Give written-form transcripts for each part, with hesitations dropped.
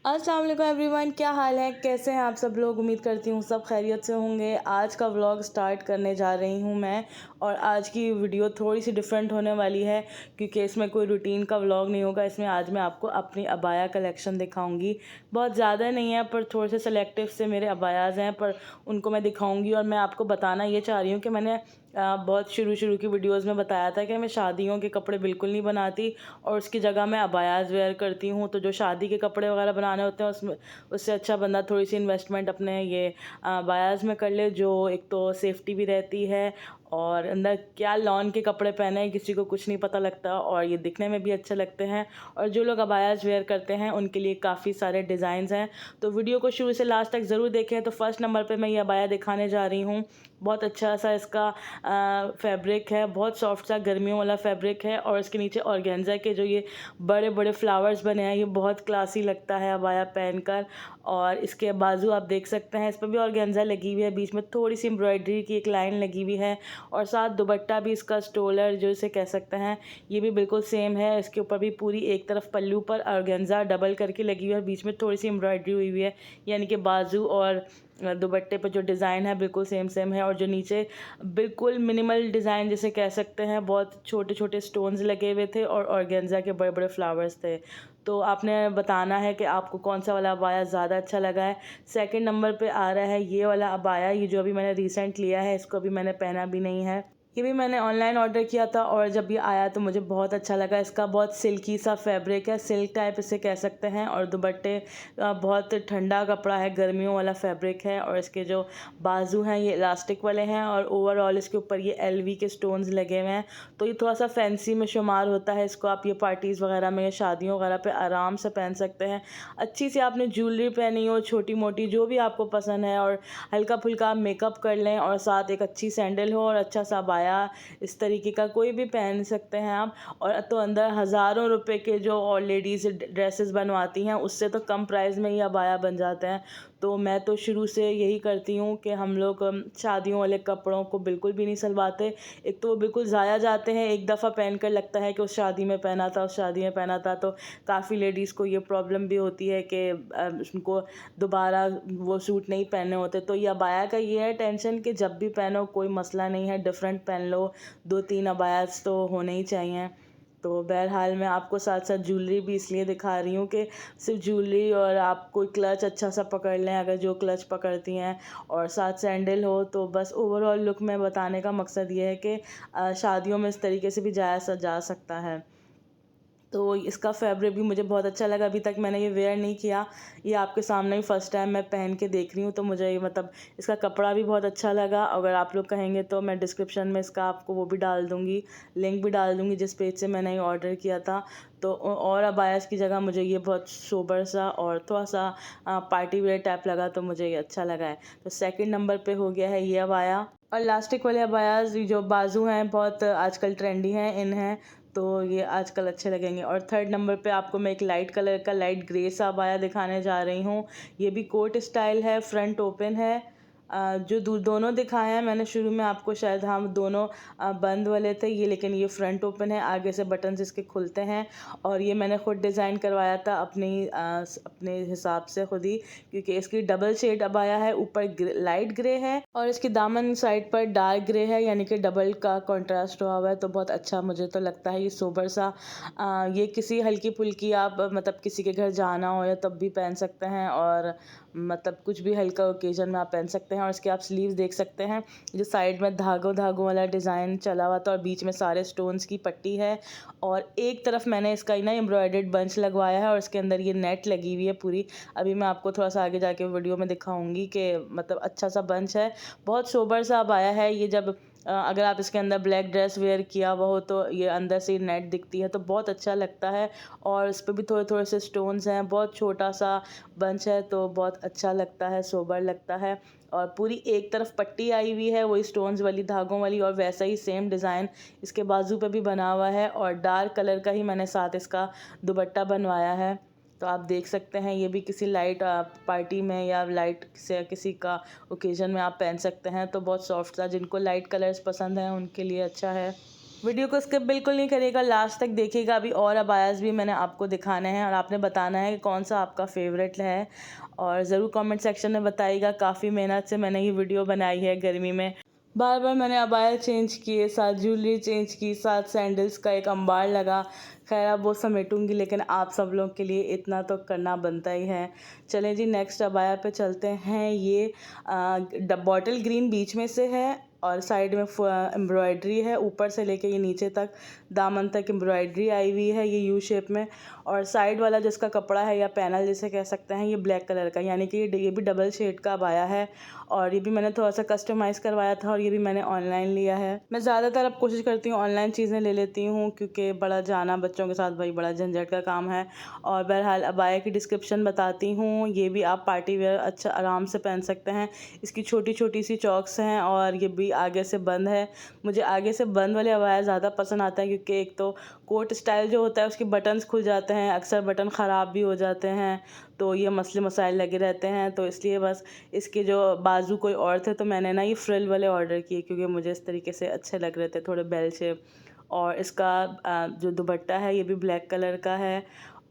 अस्सलाम वालेकुम एवरीवन, क्या हाल है? कैसे हैं आप सब लोग? उम्मीद करती हूँ सब खैरियत से होंगे। आज का व्लॉग स्टार्ट करने जा रही हूँ मैं, और आज की वीडियो थोड़ी सी डिफरेंट होने वाली है क्योंकि इसमें कोई रूटीन का व्लॉग नहीं होगा। इसमें आज मैं आपको अपनी अबाया कलेक्शन दिखाऊंगी। बहुत ज़्यादा नहीं है पर थोड़े से सेलेक्टिव से मेरे अबायाज़ हैं, पर उनको मैं दिखाऊंगी। और मैं आपको बताना ये चाह रही हूँ कि मैंने बहुत शुरू की वीडियोस में बताया था कि मैं शादियों के कपड़े बिल्कुल नहीं बनाती और उसकी जगह मैं अबायाज़ वेयर करती हूँ। तो जो शादी के कपड़े वगैरह बनाने होते हैं उसमें उससे अच्छा बंदा थोड़ी सी इन्वेस्टमेंट अपने ये अबायाज़ में कर ले, जो एक तो सेफ्टी भी रहती है और अंदर क्या लॉन के कपड़े पहने हैं किसी को कुछ नहीं पता लगता, और ये दिखने में भी अच्छे लगते हैं। और जो लोग अबायाज़ वेयर करते हैं उनके लिए काफ़ी सारे डिज़ाइंस हैं। तो वीडियो को शुरू से लास्ट तक ज़रूर देखें। तो फर्स्ट नंबर पे मैं ये अबाया दिखाने जा रही हूँ। बहुत अच्छा सा इसका फैब्रिक है, बहुत सॉफ्ट सा गर्मियों वाला फैब्रिक है। और इसके नीचे ऑर्गेन्जा के जो ये बड़े बड़े फ्लावर्स बने हैं, ये बहुत क्लासी लगता है अबाया पहनकर। और इसके बाजू आप देख सकते हैं, इस पर भी ऑर्गेन्जा लगी हुई है, बीच में थोड़ी सी एम्ब्रॉयडरी की एक लाइन लगी हुई है। और साथ दुपट्टा भी इसका स्टोलर जो इसे कह सकते हैं ये भी बिल्कुल सेम है। इसके ऊपर भी पूरी एक तरफ पल्लू पर ऑर्गेन्जा डबल करके लगी हुई है, बीच में थोड़ी सी एम्ब्रॉयडरी हुई हुई है, यानी कि बाजू और दुपट्टे पर जो डिज़ाइन है बिल्कुल सेम सेम है। और जो नीचे बिल्कुल मिनिमल डिज़ाइन जिसे कह सकते हैं, बहुत छोटे छोटे स्टोन्स लगे हुए थे और ऑर्गेन्जा के बड़े बड़े फ्लावर्स थे। तो आपने बताना है कि आपको कौन सा वाला अबाया ज़्यादा अच्छा लगा है। सेकंड नंबर पे आ रहा है ये वाला अबाया, ये जो अभी मैंने रिसेंट लिया है, इसको अभी मैंने पहना भी नहीं है। ये भी मैंने ऑनलाइन ऑर्डर किया था और जब ये आया तो मुझे बहुत अच्छा लगा। इसका बहुत सिल्की सा फैब्रिक है, सिल्क टाइप इसे कह सकते हैं। और दुपट्टे बहुत ठंडा कपड़ा है, गर्मियों वाला फैब्रिक है। और इसके जो बाजू हैं ये इलास्टिक वाले हैं और ओवरऑल इसके ऊपर ये एलवी के स्टोन्स लगे हुए हैं। तो ये थोड़ा सा फैंसी में शुमार होता है। इसको आप ये पार्टीज़ वगैरह में या शादियों वगैरह पे आराम से पहन सकते हैं। अच्छी सी आपने ज्वेलरी पहनी हो, छोटी मोटी जो भी आपको पसंद है, और हल्का फुल्का मेकअप कर लें और साथ एक अच्छी सैंडल हो और अच्छा सा अबाया इस तरीके का कोई भी पहन सकते हैं आप। और तो अंदर हज़ारों रुपए के जो और लेडीज़ ड्रेसेस बनवाती हैं उससे तो कम प्राइस में ही अबाया बन जाते हैं। तो मैं तो शुरू से यही करती हूँ कि हम लोग शादियों वाले कपड़ों को बिल्कुल भी नहीं सिलवाते। एक तो वो बिल्कुल ज़ाया जाते हैं, एक दफ़ा पहन कर लगता है कि उस शादी में पहना था, उस शादी में पहना था। तो काफ़ी लेडीज़ को ये प्रॉब्लम भी होती है कि उनको दोबारा वो सूट नहीं पहनने होते। तो ये अबाया का ये है टेंशन कि जब भी पहनो कोई मसला नहीं है, डिफरेंट पहन लो, 2-3 अबायास तो होने ही चाहिए। तो बहरहाल मैं आपको साथ साथ ज्वेलरी भी इसलिए दिखा रही हूँ कि सिर्फ ज्वेलरी और आप कोई क्लच अच्छा सा पकड़ लें, अगर जो क्लच पकड़ती हैं, और साथ सैंडल हो। तो बस ओवरऑल लुक में बताने का मकसद ये है कि शादियों में इस तरीके से भी जाया जा सकता है। तो इसका फैब्रिक भी मुझे बहुत अच्छा लगा। अभी तक मैंने ये वेयर नहीं किया, ये आपके सामने ही फ़र्स्ट टाइम मैं पहन के देख रही हूँ। तो मुझे ये मतलब इसका कपड़ा भी बहुत अच्छा लगा। अगर आप लोग कहेंगे तो मैं डिस्क्रिप्शन में इसका आपको वो भी डाल दूँगी, लिंक भी डाल दूँगी जिस पेज से मैंने ये ऑर्डर किया था। तो और अबायास की जगह मुझे ये बहुत सोबर सा और थोड़ा सा पार्टी वेयर टाइप लगा, तो मुझे ये अच्छा लगा है। तो सेकंड नंबर पे हो गया है ये अबाया। और लास्टिक वाले अबायास जो बाजू हैं बहुत आजकल ट्रेंडी हैं, इन हैं, तो ये आजकल अच्छे लगेंगे। और थर्ड नंबर पे आपको मैं एक लाइट कलर का लाइट ग्रे सा अबाया दिखाने जा रही हूँ। ये भी कोट स्टाइल है, फ्रंट ओपन है। जो दोनों दिखाए हैं मैंने शुरू में आपको, शायद हम दोनों बंद वाले थे ये, लेकिन ये फ्रंट ओपन है, आगे से बटन्स इसके खुलते हैं। और ये मैंने खुद डिज़ाइन करवाया था अपने हिसाब से खुद ही, क्योंकि इसकी डबल शेड अबाया है, ऊपर लाइट ग्रे है और इसकी दामन साइड पर डार्क ग्रे है, यानी कि डबल का कॉन्ट्रास्ट हुआ हुआ है। तो बहुत अच्छा मुझे तो लगता है ये सोबर सा। ये किसी हल्की फुल्की आप मतलब किसी के घर जाना हो या तब भी पहन सकते हैं, और मतलब कुछ भी हल्का ओकेजन में आप पहन सकते हैं। और इसके आप स्लीव्स देख सकते हैं, जो साइड में धागों धागों वाला डिज़ाइन चला हुआ था और बीच में सारे स्टोन्स की पट्टी है। और एक तरफ मैंने इसका ना एम्ब्रॉयडर्ड बंच लगवाया है और इसके अंदर ये नेट लगी हुई है पूरी। अभी मैं आपको थोड़ा सा आगे जाके वीडियो में दिखाऊंगी कि मतलब अच्छा सा बंच है, बहुत सोबर सा अब आया है ये। जब अगर आप इसके अंदर ब्लैक ड्रेस वेयर किया हुआ हो तो ये अंदर से नेट दिखती है, तो बहुत अच्छा लगता है। और इस पर भी थोड़े थोड़े से स्टोन्स हैं, बहुत छोटा सा बंच है, तो बहुत अच्छा लगता है, सोबर लगता है। और पूरी एक तरफ पट्टी आई हुई है वही स्टोन्स वाली, धागों वाली, और वैसा ही सेम डिज़ाइन इसके बाजू पे भी बना हुआ है। और डार्क कलर का ही मैंने साथ इसका दुपट्टा बनवाया है। तो आप देख सकते हैं ये भी किसी लाइट पार्टी में या लाइट से किसी का ओकेजन में आप पहन सकते हैं। तो बहुत सॉफ्ट सा, जिनको लाइट कलर्स पसंद हैं उनके लिए अच्छा है। वीडियो को स्किप बिल्कुल नहीं करिएगा, लास्ट तक देखिएगा। अभी और अबायास भी मैंने आपको दिखाने हैं और आपने बताना है कि कौन सा आपका फेवरेट है, और ज़रूर कमेंट सेक्शन में बताइएगा। काफ़ी मेहनत से मैंने ये वीडियो बनाई है गर्मी में। बार बार मैंने अबाया चेंज किए, साथ ज्वेलरी चेंज की, साथ सैंडल्स का एक अंबार लगा। खैर अब वो समेटूंगी, लेकिन आप सब लोग के लिए इतना तो करना बनता ही है। चलें जी, नेक्स्ट अबाया पे चलते हैं। ये बॉटल ग्रीन बीच में से है और साइड में एम्ब्रॉयडरी है, ऊपर से लेके ये नीचे तक दामन तक एम्ब्रॉयडरी आई हुई है, ये यू शेप में। और साइड वाला जिसका कपड़ा है या पैनल जिसे कह सकते हैं, ये ब्लैक कलर का, यानी कि ये भी डबल शेड का अबाया है। और ये भी मैंने थोड़ा सा कस्टमाइज़ करवाया था, और ये भी मैंने ऑनलाइन लिया है। मैं ज़्यादातर अब कोशिश करती हूँ ऑनलाइन चीज़ें ले लेती हूँ, क्योंकि बड़ा जाना बच्चों के साथ भाई बड़ा झंझट का काम है। और बहरहाल अबाया की डिस्क्रिप्शन बताती हूँ। ये भी आप पार्टी वेयर अच्छा आराम से पहन सकते हैं। इसकी छोटी छोटी सी चॉक्स हैं और ये भी आगे से बंद है। मुझे आगे से बंद वाले अबाया ज़्यादा पसंद आता है, क्योंकि एक तो कोट स्टाइल जो होता है उसके बटन्स खुल जाते हैं, अक्सर बटन ख़राब भी हो जाते हैं, तो ये मसले मसाइल लगे रहते हैं। तो इसलिए बस इसके जो बाजू कोई और थे, तो मैंने ना ये फ्रिल वाले ऑर्डर किए, क्योंकि मुझे इस तरीके से अच्छे लग रहे थे, थोड़े बेल शेप। और इसका जो दुपट्टा है ये भी ब्लैक कलर का है,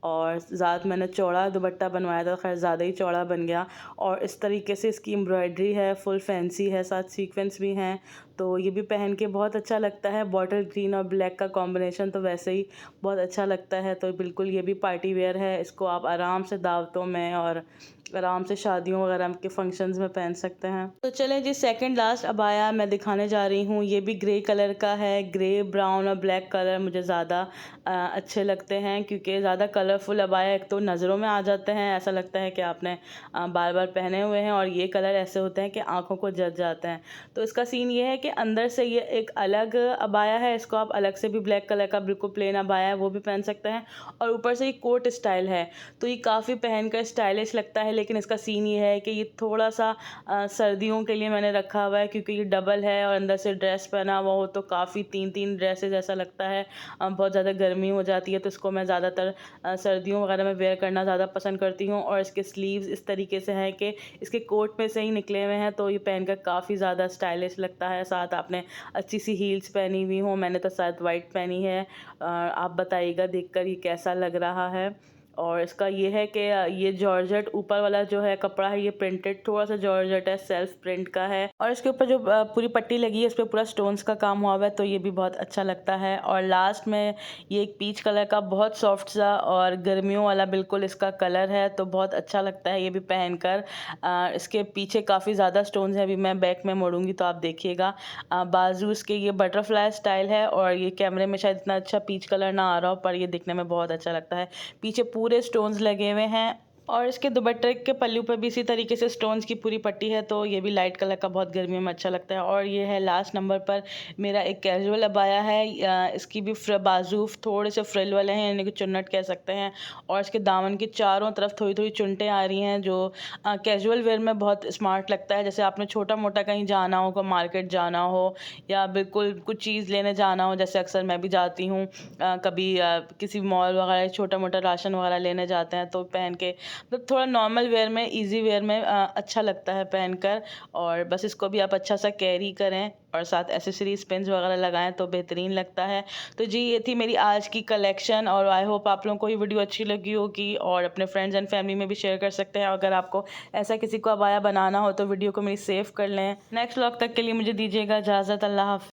और ज़्यादा मैंने चौड़ा दुपट्टा बनवाया था, खैर ज़्यादा ही चौड़ा बन गया। और इस तरीके से इसकी एम्ब्रॉयडरी है, फुल फैंसी है, साथ सीक्वेंस भी हैं, तो ये भी पहन के बहुत अच्छा लगता है। बॉटल ग्रीन और ब्लैक का कॉम्बिनेशन तो वैसे ही बहुत अच्छा लगता है, तो बिल्कुल ये भी पार्टी वेयर है। इसको आप आराम से दावतों में और आराम से शादियों वगैरह के फंक्शंस में पहन सकते हैं। तो चलें जी, सेकंड लास्ट अबाया मैं दिखाने जा रही हूँ। ये भी ग्रे कलर का है। ग्रे, ब्राउन और ब्लैक कलर मुझे ज़्यादा अच्छे लगते हैं, क्योंकि ज़्यादा कलरफुल अबाया एक तो नज़रों में आ जाते हैं, ऐसा लगता है कि आपने बार बार पहने हुए हैं, और ये कलर ऐसे होते हैं कि आँखों को जच जाते हैं। तो इसका सीन ये है कि अंदर से ये एक अलग अबाया है, इसको आप अलग से भी ब्लैक कलर का बिल्कुल प्लेन अबाया है वो भी पहन सकते हैं, और ऊपर से ये कोट स्टाइल है, तो ये काफ़ी पहनकर स्टाइलिश लगता है। लेकिन इसका सीन ये है कि ये थोड़ा सा सर्दियों के लिए मैंने रखा हुआ है, क्योंकि ये डबल है और अंदर से ड्रेस पहना हुआ हो तो काफ़ी तीन तीन ड्रेसेस ऐसा लगता है, बहुत ज़्यादा गर्मी हो जाती है। तो इसको मैं ज़्यादातर सर्दियों वगैरह में वेयर करना ज़्यादा पसंद करती हूँ। और इसके स्लीव्स इस तरीके से हैं कि इसके कोट में से ही निकले हुए हैं, तो ये पहनकर काफ़ी ज़्यादा स्टाइलिश लगता है। साथ आपने अच्छी सी हील्स पहनी हुई हो, मैंने तो शायद वाइट पहनी है। आप बताइएगा देखकर ये कैसा लग रहा है। और इसका ये है कि ये जॉर्जेट ऊपर वाला जो है कपड़ा है, ये प्रिंटेड थोड़ा सा जॉर्जेट है, सेल्फ प्रिंट का है, और इसके ऊपर जो पूरी पट्टी लगी है इस पर पूरा स्टोन्स का काम हुआ है, तो ये भी बहुत अच्छा लगता है। और लास्ट में ये एक पीच कलर का बहुत सॉफ्ट सा और गर्मियों वाला बिल्कुल इसका कलर है, तो बहुत अच्छा लगता है ये भी पहनकर। इसके पीछे काफ़ी ज़्यादा स्टोन्स हैं, अभी मैं बैक में मोड़ूंगी तो आप देखिएगा। बाजू इसके ये बटरफ्लाई स्टाइल है, और ये कैमरे में शायद इतना अच्छा पीच कलर ना आ रहा हो, पर ये दिखने में बहुत अच्छा लगता है। पीछे पूरे स्टोन्स लगे हुए हैं, और इसके दुपट्टे के पल्लू पर भी इसी तरीके से स्टोन्स की पूरी पट्टी है, तो ये भी लाइट कलर का बहुत गर्मियों में अच्छा लगता है। और ये है लास्ट नंबर पर मेरा एक कैजुअल अबाया है। इसकी भी बाजू थोड़े से फ्रिल वाले हैं, यानी कि चुन्नट कह सकते हैं, और इसके दामन की चारों तरफ थोड़ी थोड़ी चुनटें आ रही हैं, जो कैजुअल वेयर में बहुत स्मार्ट लगता है। जैसे आपने छोटा मोटा कहीं जाना हो, को मार्केट जाना हो, या बिल्कुल कुछ चीज़ लेने जाना हो, जैसे अक्सर मैं भी जाती हूँ कभी किसी मॉल वगैरह छोटा मोटा राशन वगैरह लेने जाते हैं, तो पहन के मतलब थोड़ा नॉर्मल वेयर में, इजी वेयर में अच्छा लगता है पहनकर। और बस इसको भी आप अच्छा सा कैरी करें और साथ एसेसरीज पिन्स वगैरह लगाएं तो बेहतरीन लगता है। तो जी, ये थी मेरी आज की कलेक्शन, और आई होप आप लोगों को ये वीडियो अच्छी लगी होगी, और अपने फ्रेंड्स एंड फैमिली में भी शेयर कर सकते हैं। अगर आपको ऐसा किसी को अबाया बनाना हो तो वीडियो को मेरी सेव कर लें। नेक्स्ट व्लॉग तक के लिए मुझे दीजिएगा इजाज़त। अल्लाह हाफ़िज़।